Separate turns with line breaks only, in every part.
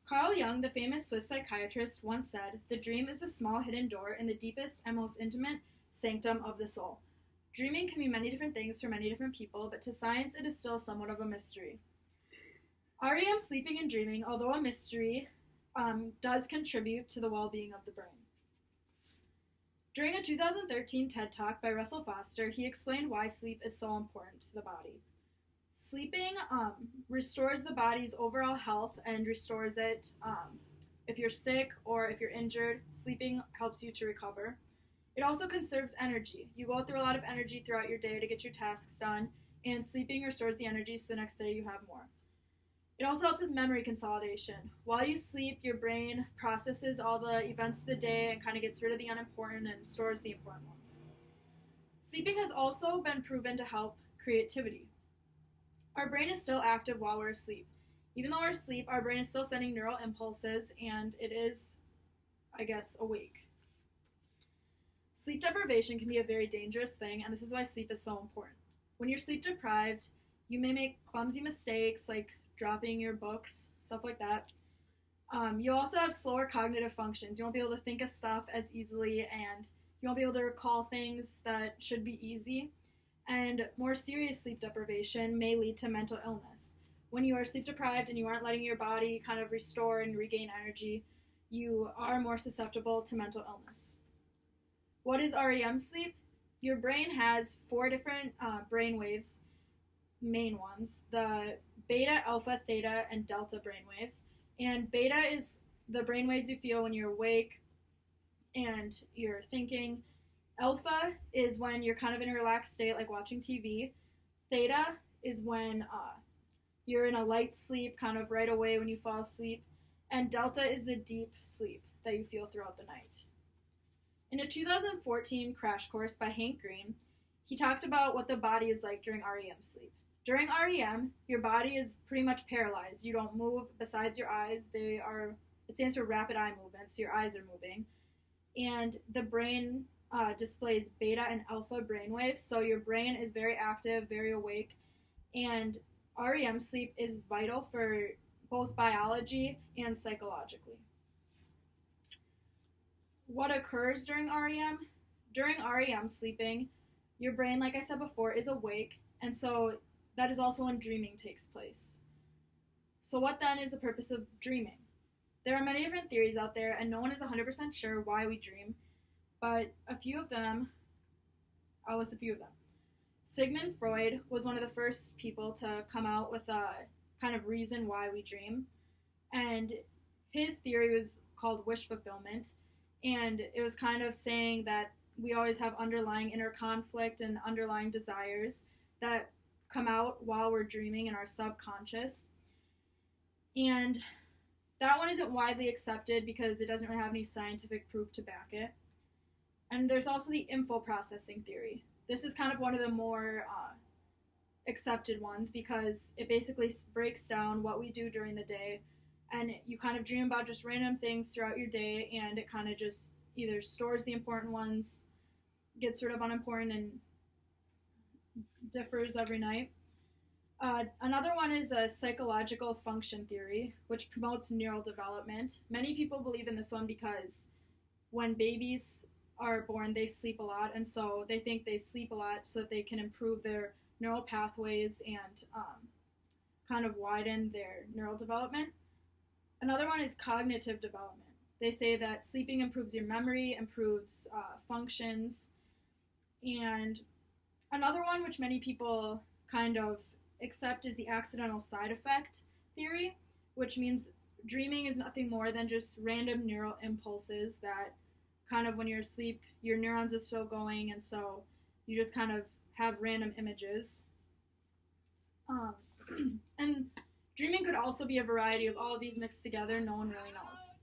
Carl Jung, the famous Swiss psychiatrist, once said, "The dream is the small hidden door in the deepest and most intimate sanctum of the soul." Dreaming can be many different things for many different people, but to science it is still somewhat of a mystery. REM sleeping and dreaming, although a mystery, does contribute to the well-being of the brain. During a 2013 TED Talk by Russell Foster, he explained why sleep is so important to the body. Sleeping restores the body's overall health and restores it. If you're sick or if you're injured, sleeping helps you to recover. It also conserves energy. You go through a lot of energy throughout your day to get your tasks done, and sleeping restores the energy so the next day you have more. It also helps with memory consolidation. While you sleep, your brain processes all the events of the day and kind of gets rid of the unimportant and stores the important ones. Sleeping has also been proven to help creativity. Our brain is still active while we're asleep. Even though we're asleep, our brain is still sending neural impulses, and it is, awake. Sleep deprivation can be a very dangerous thing, and this is why sleep is so important. When you're sleep deprived, you may make clumsy mistakes like dropping your books, stuff like that. You'll also have slower cognitive functions. You won't be able to think of stuff as easily, and you won't be able to recall things that should be easy. And more serious sleep deprivation may lead to mental illness. When you are sleep deprived and you aren't letting your body kind of restore and regain energy, you are more susceptible to mental illness. What is REM sleep? Your brain has 4 different brain waves, main ones: the beta, alpha, theta, and delta brain waves. And beta is the brain waves you feel when you're awake and you're thinking. Alpha is when you're kind of in a relaxed state, like watching TV. Theta is when you're in a light sleep, kind of right away when you fall asleep. And delta is the deep sleep that you feel throughout the night. In a 2014 crash course by Hank Green, he talked about what the body is like during REM sleep. During REM, your body is pretty much paralyzed. You don't move besides your eyes. It stands for rapid eye movement, so your eyes are moving. And the brain displays beta and alpha brainwaves, so your brain is very active, very awake, and REM sleep is vital for both biology and psychologically. What occurs during REM? During REM sleeping, your brain, like I said before, is awake, and so that is also when dreaming takes place. So what then is the purpose of dreaming? There are many different theories out there, and no one is 100% sure why we dream, but I'll list a few of them. Sigmund Freud was one of the first people to come out with a kind of reason why we dream, and his theory was called wish fulfillment, and it was kind of saying that we always have underlying inner conflict and underlying desires that come out while we're dreaming in our subconscious. And that one isn't widely accepted because it doesn't really have any scientific proof to back it. And there's also the info processing theory. This is kind of one of the more accepted ones because it basically breaks down what we do during the day, and you kind of dream about just random things throughout your day, and it kind of just either stores the important ones, gets rid of unimportant, and differs every night. Another one is a psychological function theory, which promotes neural development. Many people believe in this one because when babies are born, they sleep a lot, and so they think they sleep a lot so that they can improve their neural pathways and kind of widen their neural development. Another one is cognitive development. They say that sleeping improves your memory, improves functions, and another one which many people kind of accept is the accidental side effect theory, which means dreaming is nothing more than just random neural impulses that kind of when you're asleep, your neurons are still going, and so you just kind of have random images. And dreaming could also be a variety of all of these mixed together. No one really knows.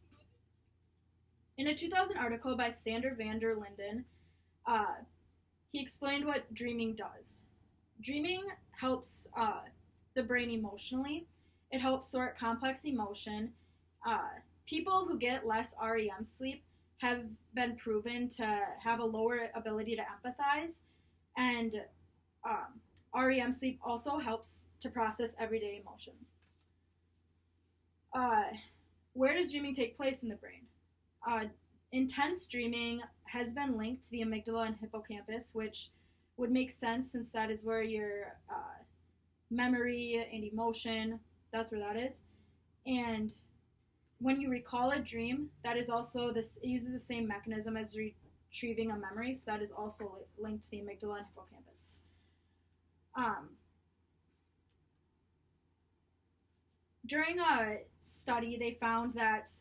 In a 2000 article by Sander van der Linden, he explained what dreaming does. Dreaming helps the brain emotionally. It helps sort complex emotion. People who get less REM sleep have been proven to have a lower ability to empathize, and REM sleep also helps to process everyday emotion. Where does dreaming take place in the brain? Intense dreaming has been linked to the amygdala and hippocampus, which would make sense since that is where your memory and emotion, that's where that is. And when you recall a dream, that is also this, it uses the same mechanism as retrieving a memory, so that is also linked to the amygdala and hippocampus. During a study, they found that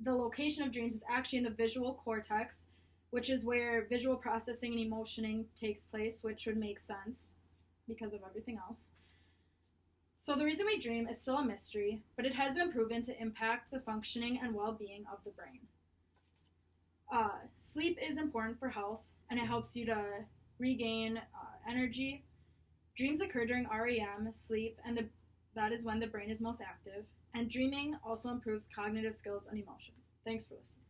the location of dreams is actually in the visual cortex, which is where visual processing and emotioning takes place, which would make sense because of everything else. So the reason we dream is still a mystery, but it has been proven to impact the functioning and well-being of the brain. Sleep is important for health, and it helps you to regain energy. Dreams occur during REM, sleep, and that is when the brain is most active. And dreaming also improves cognitive skills and emotion. Thanks for listening.